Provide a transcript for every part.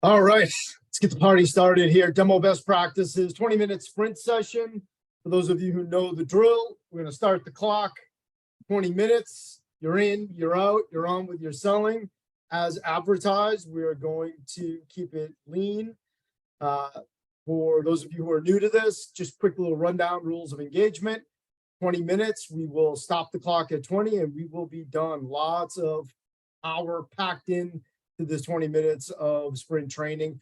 All right, let's get the party started here. Demo best practices, 20-minute sprint session. For those of you who know the drill, we're going to start the clock, 20 minutes. You're in, you're out, you're on with your selling. As advertised, we are going to keep it lean. For those of you who are new to this, just quick little rundown, rules of engagement. 20 minutes, we will stop the clock at 20 and we will be done. Lots of hour packed in to this 20 minutes of sprint training.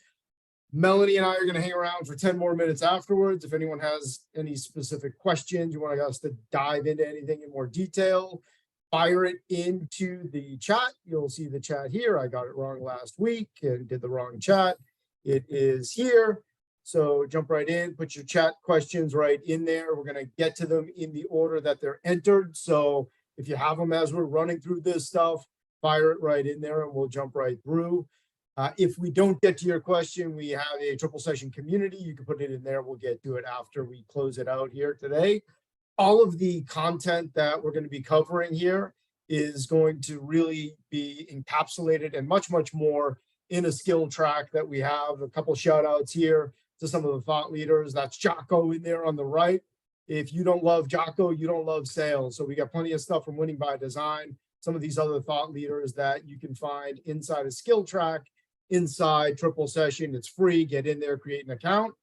Melanie and I are going to hang around for 10 more minutes afterwards. If anyone has any specific questions, you want us to dive into anything in more detail, fire it into the chat. You'll see the chat here. I got it wrong last week and did the wrong chat. It is here. So jump right in, put your chat questions right in there. We're going to get to them in the order that they're entered. So if you have them as we're running through this stuff, fire it right in there and we'll jump right through. If we don't get to your question, we have a triple session community. You can put it in there. We'll get to it after we close it out here today. All of the content that we're going to be covering here is going to really be encapsulated and much, much more in a skill track that we have. A couple shout outs here to some of the thought leaders. That's Jocko in there on the right. If you don't love Jocko, you don't love sales. So we got plenty of stuff from Winning by Design. Some of these other thought leaders that you can find inside a skill track, inside triple session. It's free. Get in there, create an account.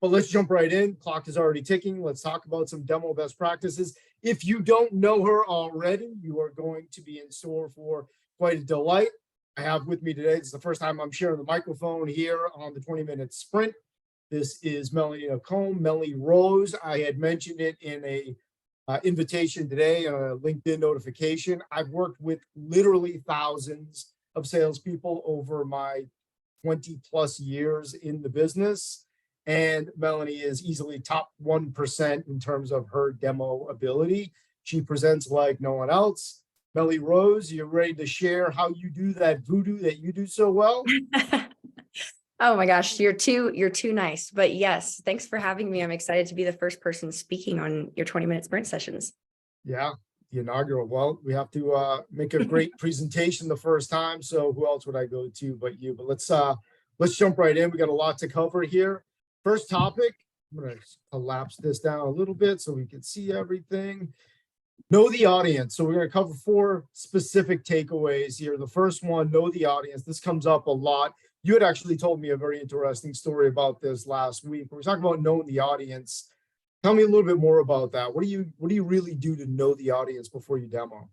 But let's jump right in. Clock is already ticking. Let's talk about some demo best practices. If you don't know her already, you are going to be in store for quite a delight. I have with me today, it's the first time I'm sharing the microphone here on the 20-minute sprint. This is Melanie Combe, Melly Rose. I had mentioned it in a invitation today, a LinkedIn notification. I've worked with literally thousands of salespeople over my 20 plus years in the business. And Melanie is easily top 1% in terms of her demo ability. She presents like no one else. Melly Rose, you're ready to share how you do that voodoo that you do so well? Oh my gosh, you're too nice. But yes, thanks for having me. I'm excited to be the first person speaking on your 20-minute sprint sessions. Yeah, the inaugural. Well, we have to make a great presentation the first time. So who else would I go to but you? But let's jump right in. We got a lot to cover here. First topic, I'm gonna collapse this down a little bit so we can see everything. Know the audience. So we're going to cover 4 specific takeaways here. The first one, know the audience. This comes up a lot. You had actually told me a very interesting story about this last week. We're talking about knowing the audience. Tell me a little bit more about that. What do you really do to know the audience before you demo?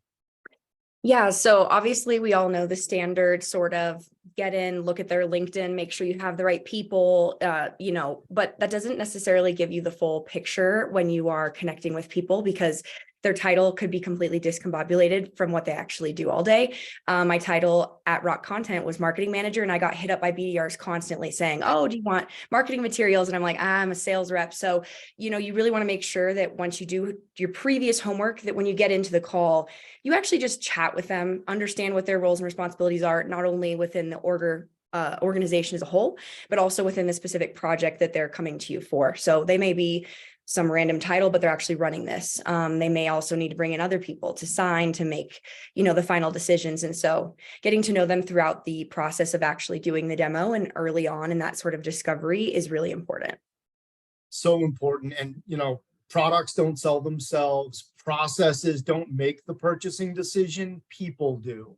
Yeah, so obviously we all know the standard sort of get in, look at their LinkedIn, make sure you have the right people, but that doesn't necessarily give you the full picture when you are connecting with people because their title could be completely discombobulated from what they actually do all day. My title at Rock Content was marketing manager, and I got hit up by BDRs constantly saying, oh, do you want marketing materials? And I'm like, I'm a sales rep. So, you really want to make sure that once you do your previous homework, that when you get into the call, you actually just chat with them, understand what their roles and responsibilities are, not only within the organization as a whole, but also within the specific project that they're coming to you for. So they may be some random title, but they're actually running this. They may also need to bring in other people to sign, to make, the final decisions. And so getting to know them throughout the process of actually doing the demo and early on in that sort of discovery is really important. So important. And, products don't sell themselves. Processes don't make the purchasing decision. People do.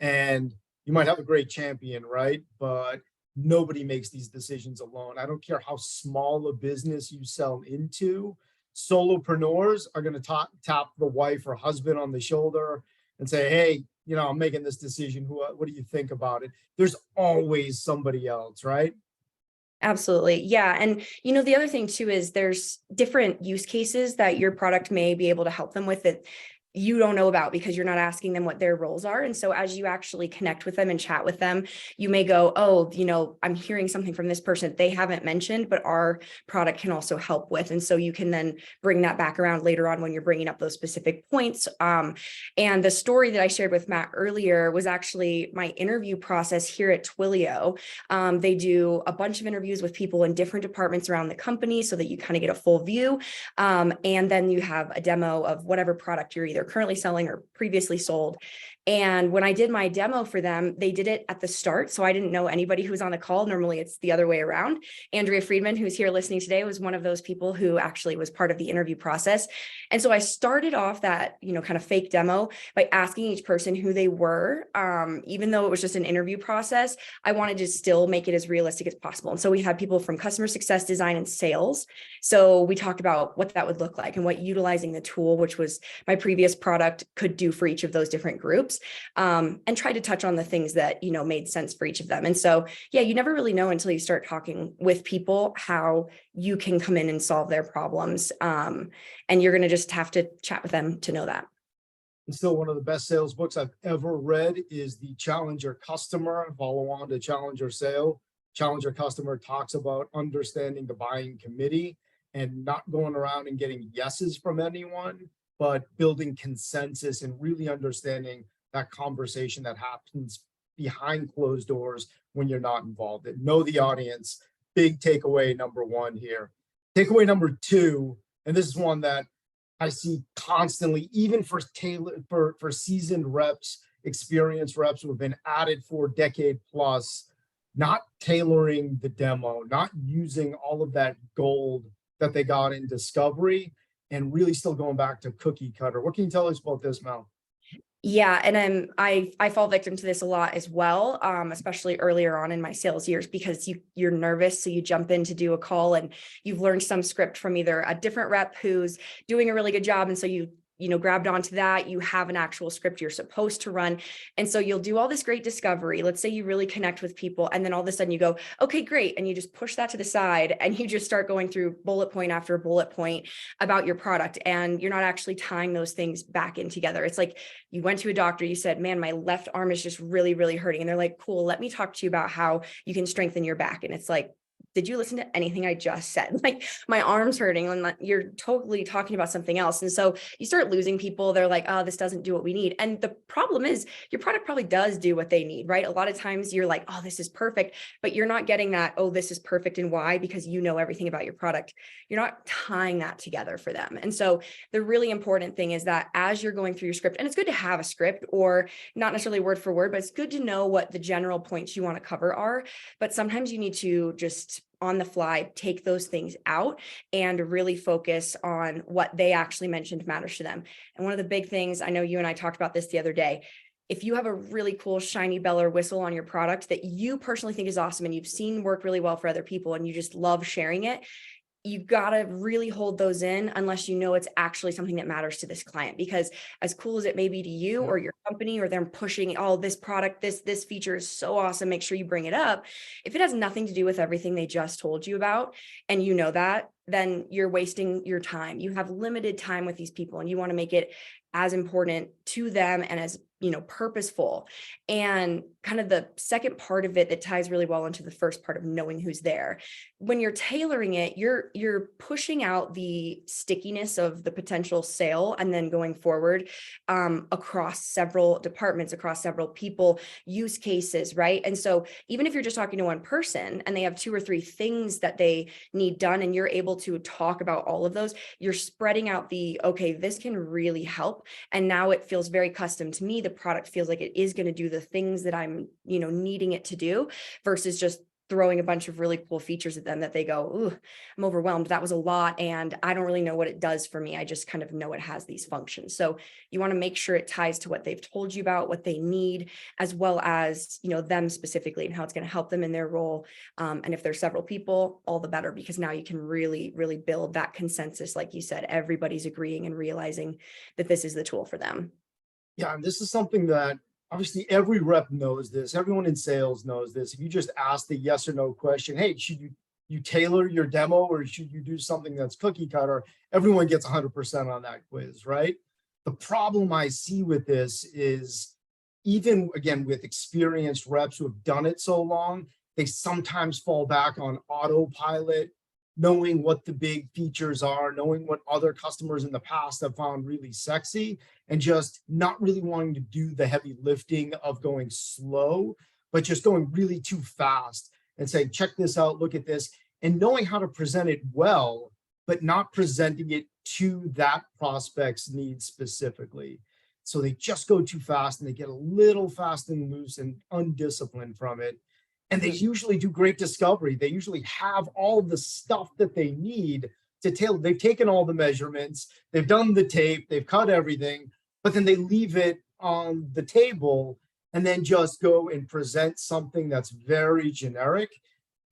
And you might have a great champion, right? But nobody makes these decisions alone. I don't care how small a business you sell into. Solopreneurs are going to tap the wife or husband on the shoulder and say, hey, I'm making this decision. What do you think about it? There's always somebody else, right? Absolutely. Yeah. And, the other thing too, is there's different use cases that your product may be able to help them with that you don't know about because you're not asking them what their roles are. And so as you actually connect with them and chat with them, you may go, oh, I'm hearing something from this person they haven't mentioned, but our product can also help with. And so you can then bring that back around later on when you're bringing up those specific points. And the story that I shared with Matt earlier was actually my interview process here at Twilio. They do a bunch of interviews with people in different departments around the company so that you kind of get a full view. And then you have a demo of whatever product you're either currently selling or previously sold. And when I did my demo for them, they did it at the start. So I didn't know anybody who was on the call. Normally it's the other way around. Andrea Friedman, who's here listening today, was one of those people who actually was part of the interview process. And so I started off that, kind of fake demo by asking each person who they were. Even though it was just an interview process, I wanted to still make it as realistic as possible. And so we had people from customer success, design, and sales. So we talked about what that would look like and what utilizing the tool, which was my previous product, could do for each of those different groups, and try to touch on the things that, made sense for each of them. And so, yeah, you never really know until you start talking with people how you can come in and solve their problems. And you're going to just have to chat with them to know that. And still one of the best sales books I've ever read is the Challenger Customer, follow on to Challenger Sale. Challenger Customer talks about understanding the buying committee and not going around and getting yeses from anyone, but building consensus and really understanding that conversation that happens behind closed doors when you're not involved. And know the audience. Big takeaway number one here. Takeaway number two, and this is one that I see constantly, even for seasoned reps, experienced reps who have been at it for a decade plus, not tailoring the demo, not using all of that gold that they got in discovery, and really still going back to cookie cutter. What can you tell us about this, Mel? Yeah, and I fall victim to this a lot as well, especially earlier on in my sales years, because you're nervous, so you jump in to do a call and you've learned some script from either a different rep who's doing a really good job, and so you grabbed onto that. You have an actual script you're supposed to run. And so you'll do all this great discovery. Let's say you really connect with people. And then all of a sudden you go, okay, great. And you just push that to the side and you just start going through bullet point after bullet point about your product. And you're not actually tying those things back in together. It's like you went to a doctor, you said, man, my left arm is just really, really hurting. And they're like, cool, let me talk to you about how you can strengthen your back. And it's like, did you listen to anything I just said? Like, my arm's hurting and you're totally talking about something else. And so you start losing people. They're like, oh, this doesn't do what we need. And the problem is your product probably does do what they need, right? A lot of times you're like, oh, this is perfect, but you're not getting that, oh, this is perfect and why, because you know everything about your product. You're not tying that together for them. And so the really important thing is that as you're going through your script, and it's good to have a script, or not necessarily word for word, but it's good to know what the general points you want to cover are. But sometimes you need to just on the fly, take those things out and really focus on what they actually mentioned matters to them. And one of the big things, I know you and I talked about this the other day, if you have a really cool shiny bell or whistle on your product that you personally think is awesome and you've seen work really well for other people and you just love sharing it, you gotta really hold those in unless you know it's actually something that matters to this client. Because as cool as it may be to you or your company, or them pushing, oh, this product, this feature is so awesome, make sure you bring it up. If it has nothing to do with everything they just told you about, and you know that, then you're wasting your time. You have limited time with these people and you want to make it as important to them and as purposeful. And kind of the second part of it that ties really well into the first part of knowing who's there. When you're tailoring it, you're pushing out the stickiness of the potential sale and then going forward across several departments, across several people, use cases, right? And so even if you're just talking to one person and they have 2 or 3 things that they need done and you're able to talk about all of those, you're spreading out the, okay, this can really help. And now it feels very custom to me. The product feels like it is going to do the things that I'm, needing it to do, versus just throwing a bunch of really cool features at them that they go, ooh, I'm overwhelmed. That was a lot. And I don't really know what it does for me. I just kind of know it has these functions. So you want to make sure it ties to what they've told you about, what they need, as well as, them specifically and how it's going to help them in their role. And if there's several people, all the better, because now you can really, really build that consensus. Like you said, everybody's agreeing and realizing that this is the tool for them. Yeah, and this is something that obviously every rep knows this. Everyone in sales knows this. If you just ask the yes or no question, hey, should you tailor your demo or should you do something that's cookie cutter? Everyone gets 100% on that quiz, right? The problem I see with this is, even again, with experienced reps who have done it so long, they sometimes fall back on autopilot, knowing what the big features are, knowing what other customers in the past have found really sexy, and just not really wanting to do the heavy lifting of going slow, but just going really too fast and saying, check this out, look at this, and knowing how to present it well, but not presenting it to that prospect's needs specifically. So they just go too fast and they get a little fast and loose and undisciplined from it. And they usually do great discovery. They usually have all the stuff that they need to tailor. They've taken all the measurements, they've done the tape, they've cut everything, but then they leave it on the table and then just go and present something that's very generic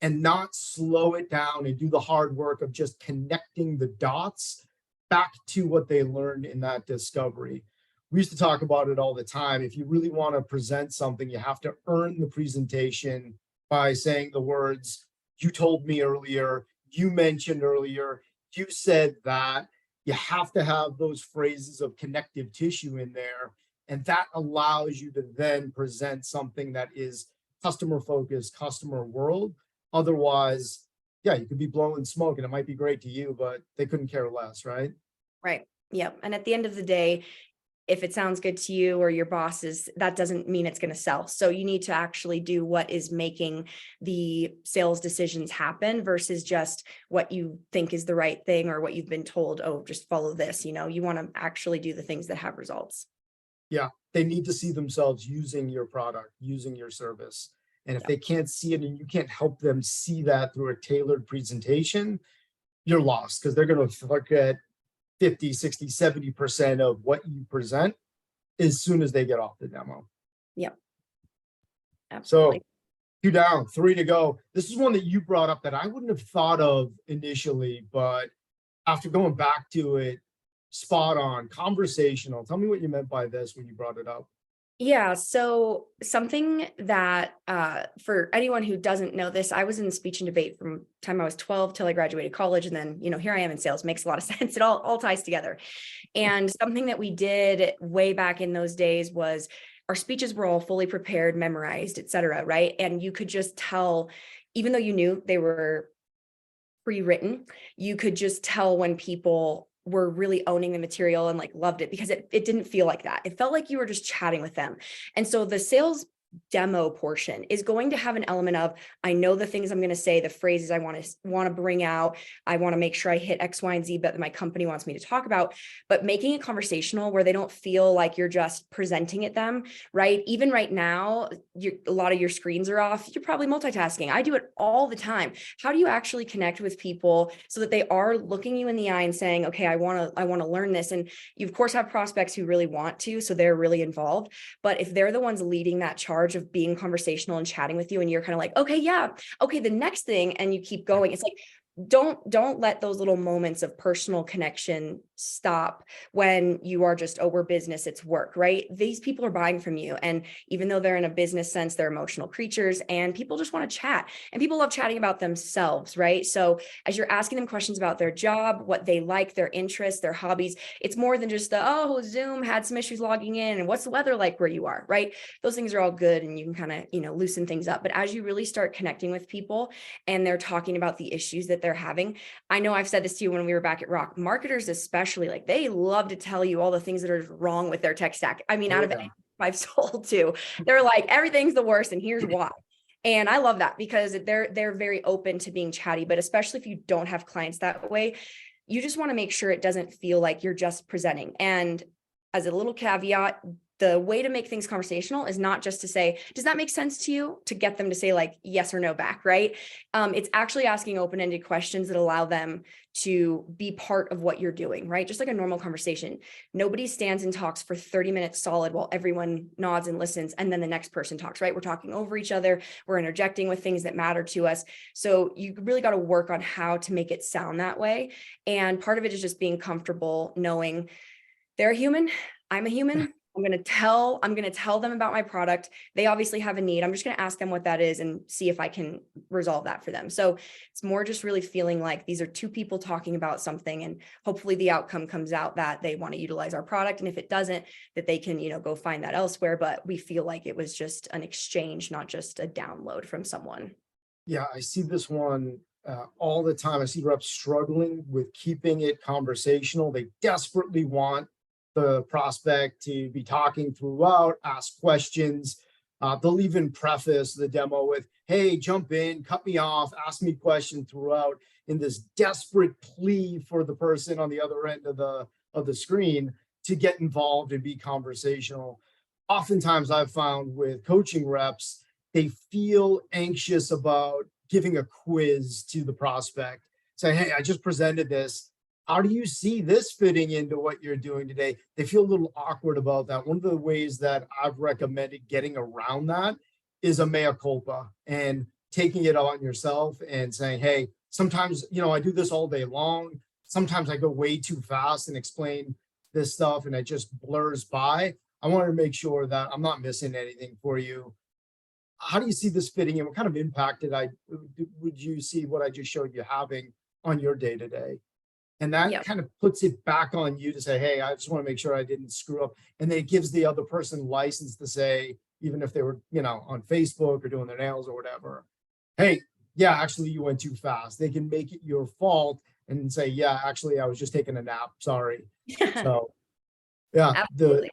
and not slow it down and do the hard work of just connecting the dots back to what they learned in that discovery. We used to talk about it all the time. If you really want to present something, you have to earn the presentation by saying the words, you told me earlier, you mentioned earlier, you said that. You have to have those phrases of connective tissue in there. And that allows you to then present something that is customer focused, customer world. Otherwise, yeah, you could be blowing smoke and it might be great to you, but they couldn't care less, right? Right. Yep. And at the end of the day, if it sounds good to you or your bosses, that doesn't mean it's going to sell. So you need to actually do what is making the sales decisions happen versus just what you think is the right thing or what you've been told, oh, just follow this. You want to actually do the things that have results. Yeah, they need to see themselves using your product, using your service. And if they can't see it and you can't help them see that through a tailored presentation, you're lost because they're going to forget 50, 60, 70% of what you present as soon as they get off the demo. Yep. Absolutely. So 2 down, 3 to go. This is one that you brought up that I wouldn't have thought of initially, but after going back to it, spot on, conversational. Tell me what you meant by this when you brought it up. Yeah. So something that for anyone who doesn't know this, I was in speech and debate from time I was 12 till I graduated college. And then, here I am in sales. Makes a lot of sense. It all ties together. And something that we did way back in those days was our speeches were all fully prepared, memorized, et cetera. Right. And you could just tell, even though you knew they were pre-written, you could just tell when people were really owning the material and loved it because it didn't feel like that. It felt like you were just chatting with them. And so the sales demo portion is going to have an element of, I know the things I'm going to say, the phrases I want to bring out. I want to make sure I hit X, Y, and Z, but my company wants me to talk about, but making it conversational where they don't feel like you're just presenting at them, right? Even right now, a lot of your screens are off. You're probably multitasking. I do it all the time. How do you actually connect with people so that they are looking you in the eye and saying, okay, I want to learn this. And you of course have prospects who really want to, so they're really involved. But if they're the ones leading that charge of being conversational and chatting with you and you're kind of like, okay, yeah, okay, the next thing, and you keep going, it's like, don't let those little moments of personal connection stop when you are just, oh, we're business, it's work, right? These people are buying from you. And even though they're in a business sense, they're emotional creatures and people just want to chat and people love chatting about themselves, right? So as you're asking them questions about their job, what they like, their interests, their hobbies, it's more than just oh, Zoom had some issues logging in and what's the weather like where you are, right? Those things are all good and you can kind of, loosen things up. But as you really start connecting with people and they're talking about the issues that they're having, I know I've said this to you when we were back at Rock, marketers especially, they love to tell you all the things that are wrong with their tech stack. I mean, out of anything I've sold to, they're like, everything's the worst and here's why. And I love that because they're very open to being chatty, but especially if you don't have clients that way, you just want to make sure it doesn't feel like you're just presenting. And as a little caveat, the way to make things conversational is not just to say, does that make sense to you? To get them to say yes or no back, right? It's actually asking open-ended questions that allow them to be part of what you're doing, right? Just like a normal conversation. Nobody stands and talks for 30 minutes solid while everyone nods and listens and then the next person talks, right? We're talking over each other. We're interjecting with things that matter to us. So you really got to work on how to make it sound that way. And part of it is just being comfortable knowing they're a human, I'm a human. I'm going to tell them about my product. They obviously have a need. I'm just going to ask them what that is and see if I can resolve that for them. So it's more just really feeling like these are two people talking about something and hopefully the outcome comes out that they want to utilize our product. And if it doesn't, that they can, go find that elsewhere. But we feel like it was just an exchange, not just a download from someone. Yeah, I see this one all the time. I see reps struggling with keeping it conversational. They desperately want the prospect to be talking throughout, ask questions. They'll even preface the demo with, hey, jump in, cut me off, ask me questions throughout in this desperate plea for the person on the other end of the screen. to get involved and be conversational. Oftentimes I've found with coaching reps, they feel anxious about giving a quiz to the prospect. Say, hey, I just presented this. How do you see this fitting into what you're doing today? They feel a little awkward about that. One of the ways that I've recommended getting around that is a mea culpa and taking it on yourself and saying, hey, sometimes, I do this all day long. Sometimes I go way too fast and explain this stuff and it just blurs by. I want to make sure that I'm not missing anything for you. How do you see this fitting in? What kind of impact would you see what I just showed you having on your day to day? And that kind of puts it back on you to say, hey, I just want to make sure I didn't screw up. And then it gives the other person license to say, even if they were, on Facebook or doing their nails or whatever, hey, yeah, actually you went too fast. They can make it your fault and say, yeah, actually I was just taking a nap. Sorry. So yeah, Absolutely.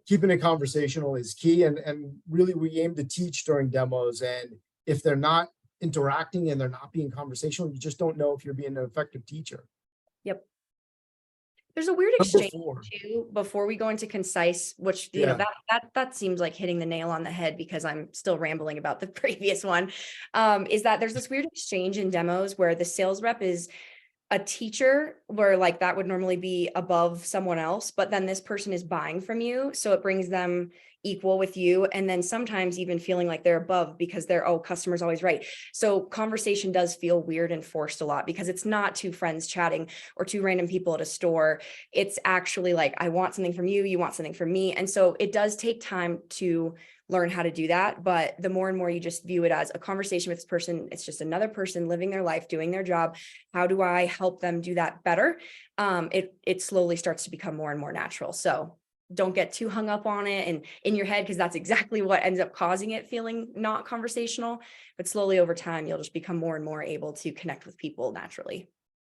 Keeping it conversational is key. And really we aim to teach during demos. And if they're not interacting and they're not being conversational, you just don't know if you're being an effective teacher. Yep. There's a weird Number exchange 4. too, before we go into concise, which, that seems like hitting the nail on the head because I'm still rambling about the previous one, is that there's this weird exchange in demos where the sales rep is a teacher where like that would normally be above someone else, but then this person is buying from you. So it brings them equal with you. And then sometimes even feeling like they're above because they're, customer's always right. So conversation does feel weird and forced a lot because it's not two friends chatting or two random people at a store. It's actually like, I want something from you, you want something from me. And so it does take time to learn how to do that. But the more and more you just view it as a conversation with this person, it's just another person living their life, doing their job. How do I help them do that better? It slowly starts to become more and more natural. So don't get too hung up on it and in your head, because that's exactly what ends up causing it feeling not conversational. But slowly over time, you'll just become more and more able to connect with people naturally.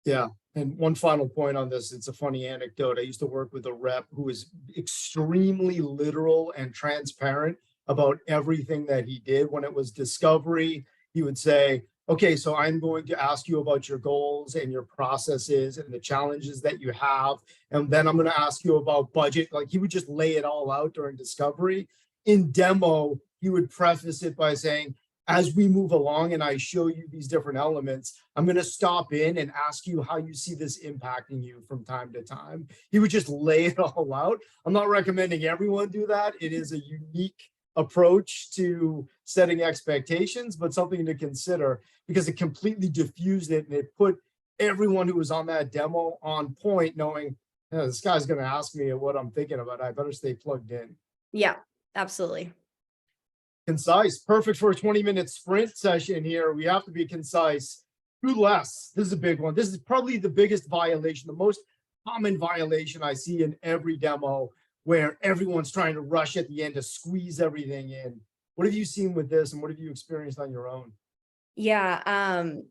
Yeah. And one final point on this, it's a funny anecdote. I used to work with a rep who was extremely literal and transparent about everything that he did. When it was discovery, he would say, okay, so I'm going to ask you about your goals and your processes and the challenges that you have. And then I'm going to ask you about budget. Like he would just lay it all out during discovery. In demo, he would preface it by saying, as we move along and I show you these different elements, I'm going to stop in and ask you how you see this impacting you from time to time. He would just lay it all out. I'm not recommending everyone do that. It is a unique approach to setting expectations, but something to consider because it completely diffused it and it put everyone who was on that demo on point, knowing this guy's going to ask me what I'm thinking about. I better stay plugged in. Yeah, absolutely. Concise, perfect for a 20-minute sprint session here. We have to be concise. Do less. This is a big one. This is probably the biggest violation, the most common violation I see in every demo, where everyone's trying to rush at the end to squeeze everything in. What have you seen with this and what have you experienced on your own? Yeah,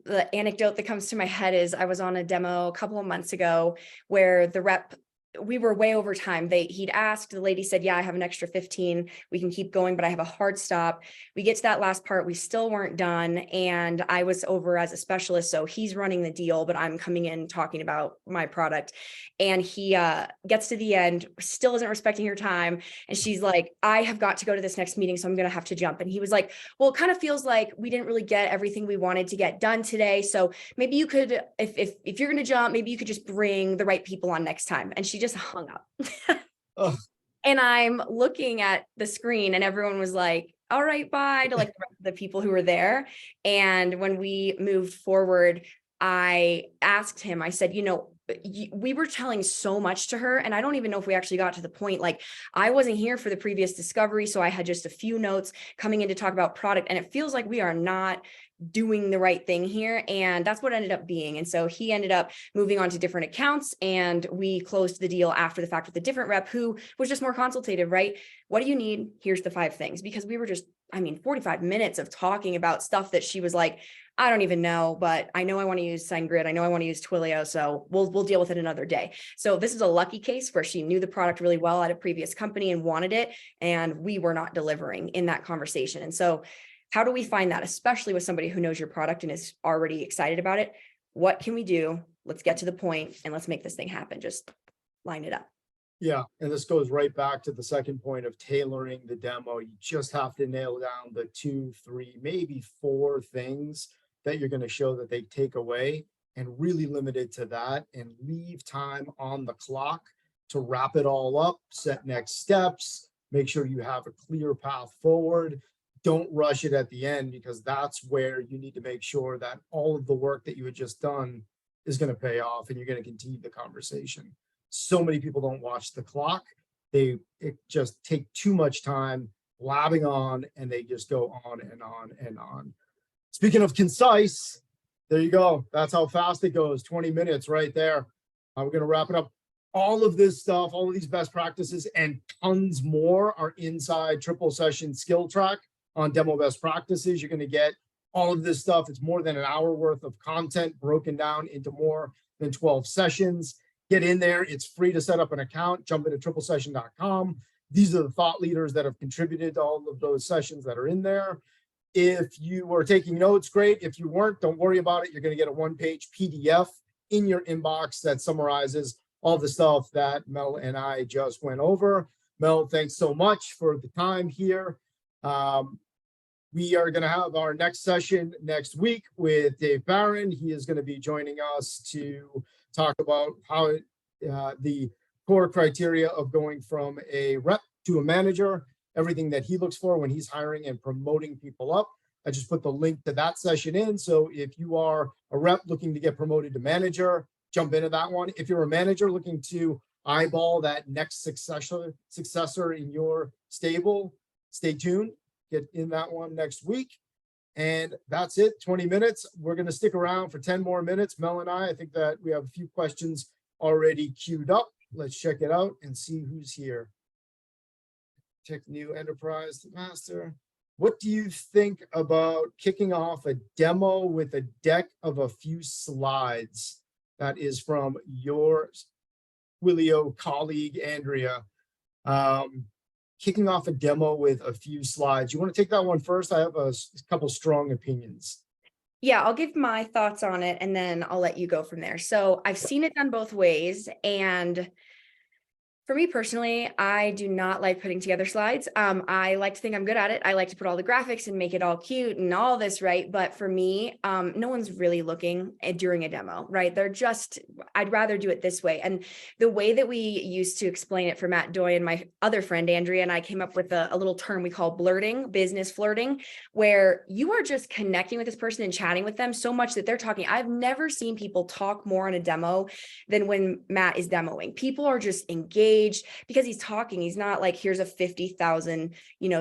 the anecdote that comes to my head is I was on a demo a couple of months ago where the rep, we were way over time. He'd asked, the lady said, yeah, I have an extra 15. We can keep going, but I have a hard stop. We get to that last part. We still weren't done. And I was over as a specialist. So he's running the deal, but I'm coming in talking about my product. And he gets to the end, still isn't respecting her time. And she's like, I have got to go to this next meeting, so I'm going to have to jump. And he was like, well, it kind of feels like we didn't really get everything we wanted to get done today. So maybe you could, if you're going to jump, maybe you could just bring the right people on next time. And she just hung up. Oh. And I'm looking at the screen and everyone was like, all right, bye, to like the rest of the people who were there. And when we moved forward, I asked him, I said, we were telling so much to her, and I don't even know if we actually got to the point. Like, I wasn't here for the previous discovery, so I had just a few notes coming in to talk about product, and it feels like we are not doing the right thing here. And that's what ended up being. And so he ended up moving on to different accounts, and we closed the deal after the fact with a different rep who was just more consultative, right? What do you need? Here's the 5 things. Because we were just, 45 minutes of talking about stuff that she was like, I don't even know, but I know I want to use SignGrid. I know I want to use Twilio. So we'll deal with it another day. So this is a lucky case where she knew the product really well at a previous company and wanted it. And we were not delivering in that conversation. And so how do we find that, especially with somebody who knows your product and is already excited about it? What can we do? Let's get to the point and let's make this thing happen. Just line it up. Yeah, and this goes right back to the second point of tailoring the demo. You just have to nail down the 2, 3, maybe 4 things that you're going to show that they take away, and really limit it to that, and leave time on the clock to wrap it all up, set next steps, make sure you have a clear path forward. Don't rush it at the end, because that's where you need to make sure that all of the work that you had just done is going to pay off, and you're going to continue the conversation. So many people don't watch the clock. It just take too much time blabbing on, and they just go on and on and on. Speaking of concise, there you go. That's how fast it goes. 20 minutes right there. We're going to wrap it up. All of this stuff, all of these best practices and tons more are inside Triple Session Skill Track on Demo Best Practices. You're going to get all of this stuff. It's more than an hour worth of content broken down into more than 12 sessions. Get in there. It's free to set up an account. Jump into triplesession.com. These are the thought leaders that have contributed to all of those sessions that are in there. If you were taking notes, great. If you weren't, don't worry about it. You're going to get a 1-page PDF in your inbox that summarizes all the stuff that Mel and I just went over. Mel, thanks so much for the time here. We are going to have our next session next week with Dave Barron. He is going to be joining us to talk about how the core criteria of going from a rep to a manager, everything that he looks for when he's hiring and promoting people up. I just put the link to that session in. So if you are a rep looking to get promoted to manager, jump into that one. If you're a manager looking to eyeball that next successor in your stable, stay tuned. Get in that one next week. And that's it, 20 minutes. We're going to stick around for 10 more minutes. Mel and I think that we have a few questions already queued up. Let's check it out and see who's here. Check new enterprise master. What do you think about kicking off a demo with a deck of a few slides? That is from your Willio colleague, Andrea. Kicking off a demo with a few slides. You want to take that one first? I have a couple strong opinions. Yeah, I'll give my thoughts on it and then I'll let you go from there. So I've seen it done both ways, and for me personally, I do not like putting together slides. I like to think I'm good at it. I like to put all the graphics and make it all cute and all this, right? But for me, no one's really looking during a demo, right? I'd rather do it this way. And the way that we used to explain it for Matt Doy and my other friend, Andrea, and I came up with a little term we call blurting, business flirting, where you are just connecting with this person and chatting with them so much that they're talking. I've never seen people talk more on a demo than when Matt is demoing. People are just engaged because he's talking. He's not like, here's a 50,000,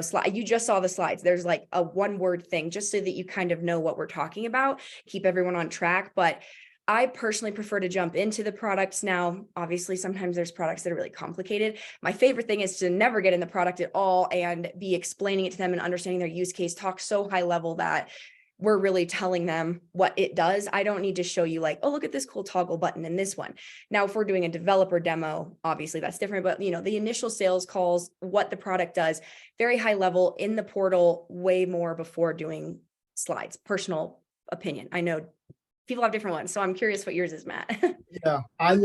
slide. You just saw the slides. There's like a 1-word thing just so that you kind of know what we're talking about, keep everyone on track. But I personally prefer to jump into the products now. Obviously, sometimes there's products that are really complicated. My favorite thing is to never get in the product at all and be explaining it to them and understanding their use case, talk so high level that we're really telling them what it does. I don't need to show you like, oh, look at this cool toggle button in this one. Now, if we're doing a developer demo, obviously that's different, but the initial sales calls, what the product does, very high level in the portal, way more before doing slides. Personal opinion. I know people have different ones, so I'm curious what yours is, Matt. Yeah, I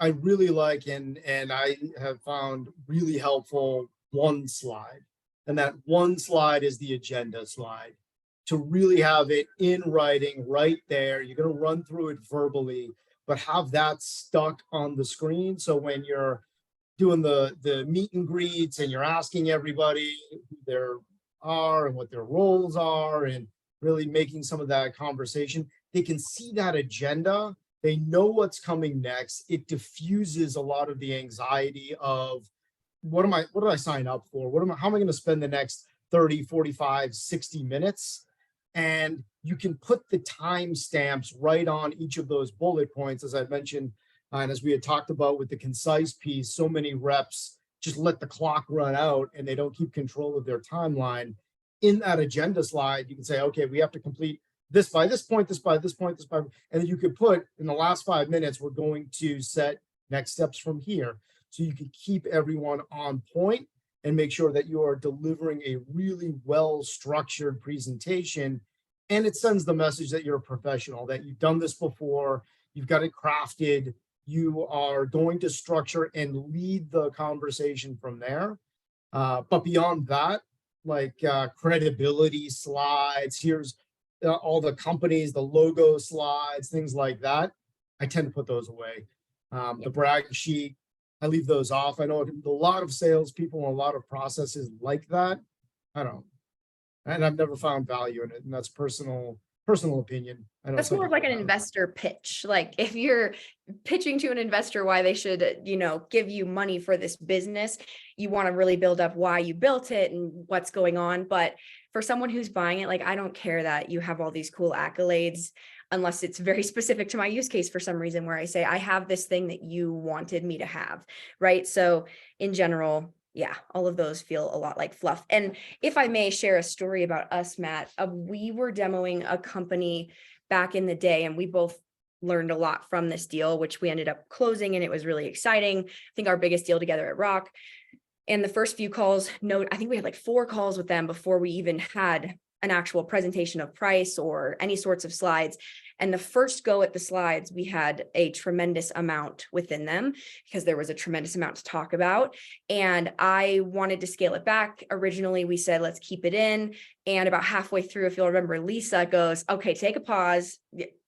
really like, and I have found really helpful one slide. And that one slide is the agenda slide. To really have it in writing right there. You're going to run through it verbally, but have that stuck on the screen. So when you're doing the meet and greets and you're asking everybody who they are and what their roles are, and really making some of that conversation, they can see that agenda. They know what's coming next. It diffuses a lot of the anxiety of what did I sign up for? How am I going to spend the next 30, 45, 60 minutes? And you can put the timestamps right on each of those bullet points, as I mentioned, and as we had talked about with the concise piece. So many reps just let the clock run out and they don't keep control of their timeline. In that agenda slide, you can say, okay, we have to complete this by this point, this by this point, this by, and then you could put in the last 5 minutes, we're going to set next steps from here. So you can keep everyone on point and make sure that you are delivering a really well-structured presentation. And it sends the message that you're a professional, that you've done this before, you've got it crafted, you are going to structure and lead the conversation from there. But beyond that, like credibility slides, here's all the companies, the logo slides, things like that. I tend to put those away. The brag sheet, I leave those off. I know a lot of salespeople and a lot of processes like that. I don't, and I've never found value in it, and that's personal opinion. I know That's some more of like an people have. investor pitch. Like if you're pitching to an investor why they should, give you money for this business, you want to really build up why you built it and what's going on. But for someone who's buying it, like I don't care that you have all these cool accolades unless it's very specific to my use case for some reason where I say I have this thing that you wanted me to have, right? So in general, yeah, all of those feel a lot like fluff. And if I may share a story about us, Matt, we were demoing a company back in the day, and we both learned a lot from this deal, which we ended up closing, and it was really exciting. I think our biggest deal together at Rock. And the first few calls, I think we had like 4 calls with them before we even had an actual presentation of price or any sorts of slides. And the first go at the slides, we had a tremendous amount within them because there was a tremendous amount to talk about. And I wanted to scale it back. Originally, we said, let's keep it in. And about halfway through, if you'll remember, Lisa goes, okay, take a pause.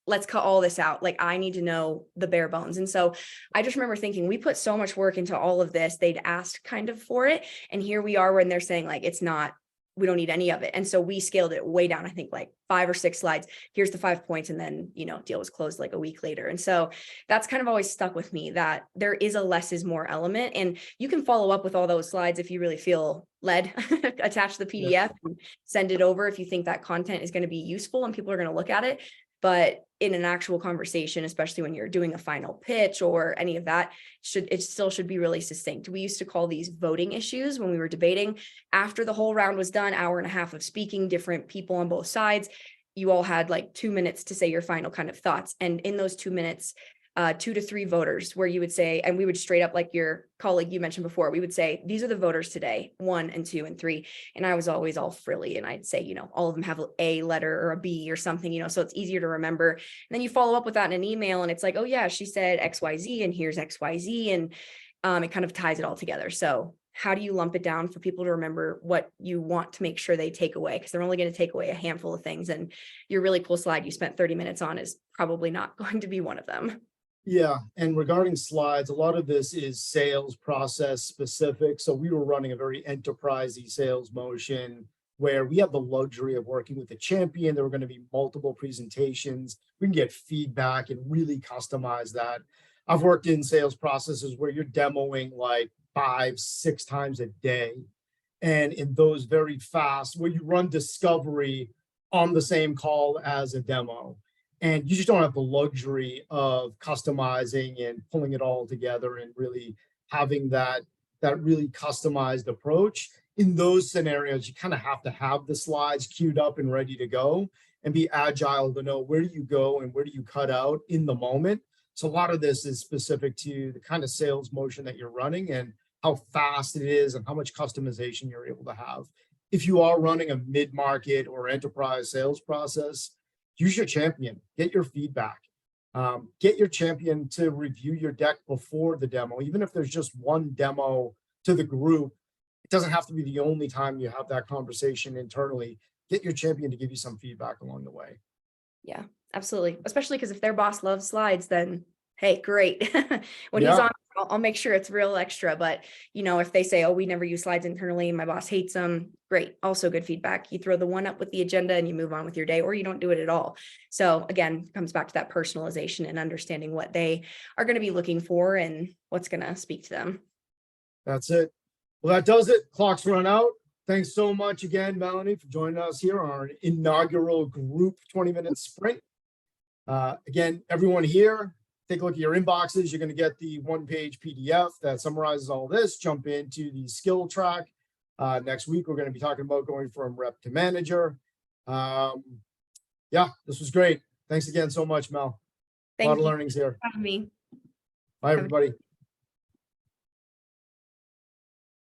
Let's cut all this out. Like, I need to know the bare bones. And so I just remember thinking, we put so much work into all of this. They'd asked kind of for it. And here we are when they're saying like, it's not, we don't need any of it. And so we scaled it way down, I think like 5 or 6 slides. Here's the 5 points. And then, deal was closed like a week later. And so that's kind of always stuck with me, that there is a less is more element. And you can follow up with all those slides if you really feel led, attach the PDF and send it over if you think that content is going to be useful and people are going to look at it. But in an actual conversation, especially when you're doing a final pitch or any of that, it still should be really succinct. We used to call these voting issues when we were debating. After the whole round was done, hour and a half of speaking, different people on both sides, you all had like 2 minutes to say your final kind of thoughts. And in those 2 minutes, 2 to 3 voters, where you would say, and we would straight up, like your colleague you mentioned before, we would say, these are the voters today, 1 and 2 and 3. And I was always all frilly. And I'd say, all of them have a letter or a B or something, so it's easier to remember. And then you follow up with that in an email and it's like, oh yeah, she said XYZ and here's XYZ. And it kind of ties it all together. So how do you lump it down for people to remember what you want to make sure they take away? Because they're only going to take away a handful of things. And your really cool slide you spent 30 minutes on is probably not going to be one of them. Yeah, and regarding slides, a lot of this is sales process specific. So we were running a very enterprisey sales motion where we have the luxury of working with a champion. There were going to be multiple presentations. We can get feedback and really customize that. I've worked in sales processes where you're demoing like 5-6 times a day. And in those very fast, where you run discovery on the same call as a demo. And you just don't have the luxury of customizing and pulling it all together and really having that really customized approach. In those scenarios, you kind of have to have the slides queued up and ready to go and be agile to know where do you go and where do you cut out in the moment. So a lot of this is specific to the kind of sales motion that you're running and how fast it is and how much customization you're able to have. If you are running a mid-market or enterprise sales process, use your champion, get your feedback, get your champion to review your deck before the demo. Even if there's just one demo to the group, it doesn't have to be the only time you have that conversation internally. Get your champion to give you some feedback along the way. Yeah, absolutely. Especially because if their boss loves slides, then hey, great. When he's on, I'll make sure it's real extra. But, if they say, oh, we never use slides internally, my boss hates them, great. Also good feedback. You throw the one up with the agenda and you move on with your day, or you don't do it at all. So again, comes back to that personalization and understanding what they are going to be looking for and what's going to speak to them. That's it. Well, that does it. Clock's run out. Thanks so much again, Melanie, for joining us here on our inaugural group 20-minute sprint. Again, everyone here, take a look at your inboxes. You're going to get the 1-page PDF that summarizes all this. Jump into the skill track. Next week, we're going to be talking about going from rep to manager. Yeah, this was great. Thanks again so much, Mel. Thank A lot of you learnings here. for having me. Bye, everybody.